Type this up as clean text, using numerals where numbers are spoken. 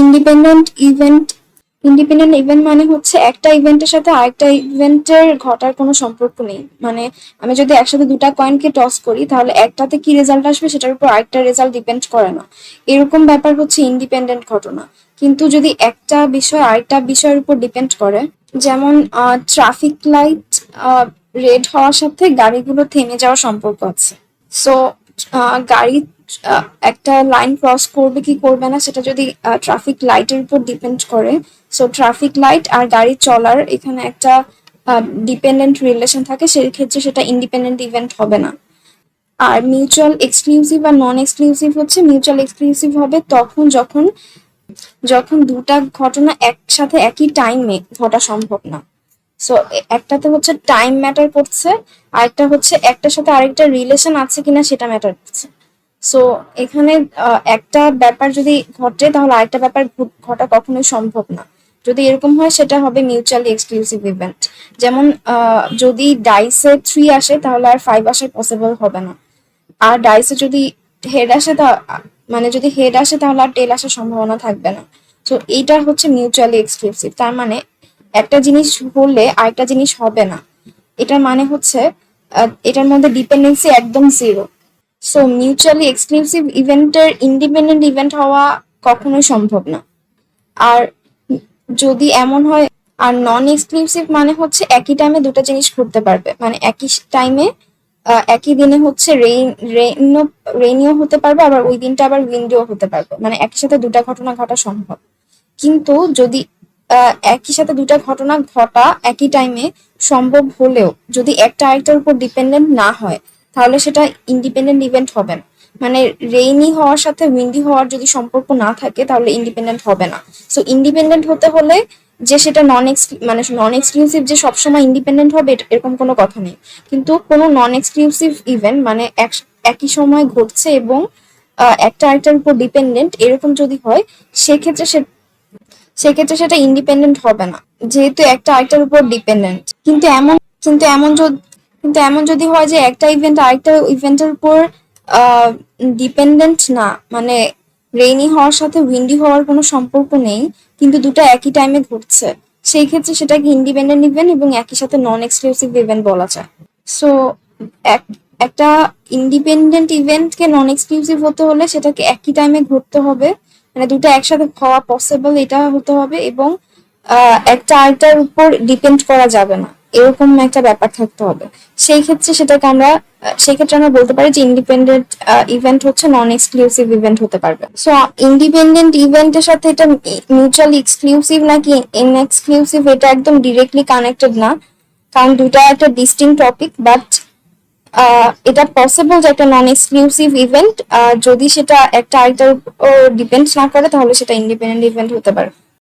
Independent event মানে হচ্ছে একটা ইভেন্টের সাথে আরেকটা ইভেন্টের ঘটার কোনো সম্পর্ক নেই। মানে আমি যদি একসাথে দুটা কয়েনকে টস করি তাহলে একটাতে কি রেজাল্ট আসবে সেটার উপর আরেকটা রেজাল্ট ডিপেন্ড করে না। এরকম ব্যাপার হচ্ছে ইন্ডিপেন্ডেন্ট ঘটনা। কিন্তু যদি একটা বিষয় আরেকটা বিষয়ের উপর ডিপেন্ড করে, যেমন ট্রাফিক লাইট রেড হওয়ার সাথে গাড়িগুলো থেমে যাওয়ার সম্পর্ক আছে। সো গাড়ি একটা লাইন ক্রস করবে কি করবে না সেটা যদি ট্রাফিক লাইটের উপর ডিপেন্ড করে, সো ট্রাফিক লাইট আর গাড়ি চলার এখানে একটা ডিপেন্ডেন্ট রিলেশন থাকে, সেই ক্ষেত্রে সেটা ইন্ডিপেন্ডেন্ট ইভেন্ট হবে না। আর মিউচুয়াল এক্সক্লুসিভ আর নন এক্সক্লুসিভ হচ্ছে, মিউচুয়াল এক্সক্লুসিভ হবে তখন যখন যখন দুটা ঘটনা একসাথে একই টাইমে ঘটা সম্ভব না। সো একটাতে হচ্ছে টাইম ম্যাটার করছে, আরেকটা হচ্ছে একটার সাথে আরেকটা রিলেশন আছে কিনা সেটা ম্যাটার করছে। সো এখানে একটা ব্যাপার যদি ঘটে তাহলে আরেকটা ব্যাপার ঘটা কখনোই সম্ভব না। যদি এরকম হয় সেটা হবে মিউচুয়ালি এক্সক্লুসিভ ইভেন্ট। যেমন যদি ডাইসে 3 আসে তাহলে আর 5 আসা পসিবল হবে না। আর ডাইসে যদি হেড আসে মানে যদি হেড আসে তাহলে আর টেল আসার সম্ভাবনা থাকবে না। তো এইটা হচ্ছে মিউচুয়ালি এক্সক্লুসিভ। তার মানে একটা জিনিস হলে আরেকটা জিনিস হবে না, এটার মানে হচ্ছে এটার মধ্যে ডিপেন্ডেন্সি একদম জিরো। সো মিউচুয়ালি এক্সক্লুসিভ ইভেন্টের ইন্ডিপেন্ডেন্ট ইভেন্ট হওয়া কখনোই সম্ভব না। আর যদি এমন হয়, আর নন এক্সক্লুসিভ মানে হচ্ছে একই টাইমে দুটো জিনিস ঘটতে পারবে, মানে একই টাইমে একই দিনে হচ্ছে রেইনিও হতে পারবে, আবার ওই দিনটা আবার উইন্ডিও হতে পারবে, মানে একই সাথে দুটা ঘটনা ঘটা সম্ভব। কিন্তু যদি একই সাথে দুটা ঘটনা ঘটা একই টাইমে সম্ভব হলেও যদি একটা আরেকটার উপর ডিপেন্ডেন্ট না হয় তাহলে সেটা ইন্ডিপেন্ডেন্ট ইভেন্ট হবে না। মানে রেইনি হওয়ার সাথে উইন্ডি হওয়ার যদি সম্পর্ক না থাকে তাহলে ইন্ডিপেন্ডেন্ট হবে না। সো ইন্ডিপেন্ডেন্ট হতে হলে যে সেটা নন এক্সক্লুসিভ যে সবসময় ইন্ডিপেন্ডেন্ট হবে এরকম কোনো কথা নেই। কিন্তু কোনো নন এক্সক্লুসিভ ইভেন্ট মানে একই সময় ঘটছে এবং একটা আরেকটার উপর ডিপেন্ডেন্ট এরকম যদি হয় সেক্ষেত্রে সেটা ইন্ডিপেন্ডেন্ট হবে না, যেহেতু একটা আরেকটার উপর ডিপেন্ডেন্ট। কিন্তু এমন যদি হয় যে একটা ইভেন্ট আরেকটা ইভেন্টের উপর ডিপেন্ডেন্ট না, মানে রেইনি হওয়ার সাথে উইন্ডি হওয়ার কোনো সম্পর্ক নেই কিন্তু দুটো একই টাইমে ঘটছে, সেই ক্ষেত্রে সেটাকে ইন্ডিপেন্ডেন্ট ইভেন্ট এবং একই সাথে নন এক্সক্লুসিভ ইভেন্ট বলা যায়। সো একটা ইন্ডিপেন্ডেন্ট ইভেন্টকে নন এক্সক্লুসিভ হতে হলে সেটাকে একই টাইমে ঘটতে হবে, মানে দুটো একসাথে হওয়া পসিবল এটা হতে হবে, এবং একটা আরেকটার উপর ডিপেন্ড করা যাবে না এরকম একটা ব্যাপার থাকতে হবে। সেই ক্ষেত্রে আমরা বলতে পারি যে ইন্ডিপেন্ডেন্ট ইভেন্ট হচ্ছে নন এক্সক্লুসিভ ইভেন্ট হতে পারবে। সো ইন্ডিপেন্ডেন্ট ইভেন্টের সাথে এটা মিউচুয়ালি এক্সক্লুসিভ নাকি ইনএক্সক্লুসিভ এটা একদম ডিরেক্টলি কানেক্টেড না, কারণ দুটা একটা ডিস্টিংক্ট টপিক। বাট এটা পসিবল যে একটা নন এক্সক্লুসিভ ইভেন্ট যদি সেটা একটা আরেকটার উপর ডিপেন্ড না করে তাহলে সেটা ইন্ডিপেন্ডেন্ট ইভেন্ট হতে পারে।